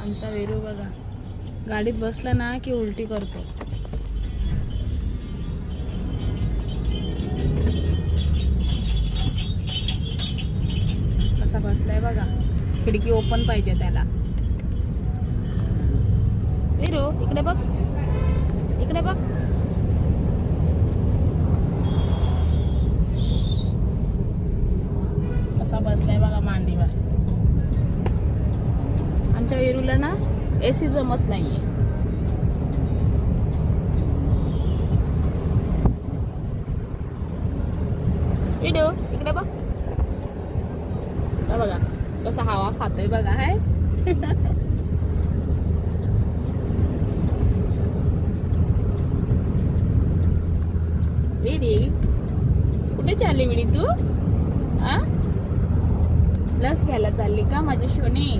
आमचा वेरू बघा, गाडीत बसला ना की उलटी करतो. कसा बसलाय बघा, खिडकी ओपन पाहिजे त्याला. वेरू इकडे बघ, इकडे बघ. कसा बसलाय बघा मांडीवर. आमच्या वेरूला ना एसी जमत नाहीये. व्हिडिओ इकडे बघ, बघा कसा हवा खातोय बघा. हाय विडी, कुठे चालली विडी तू? लस घ्यायला चालली का माझी शोनी?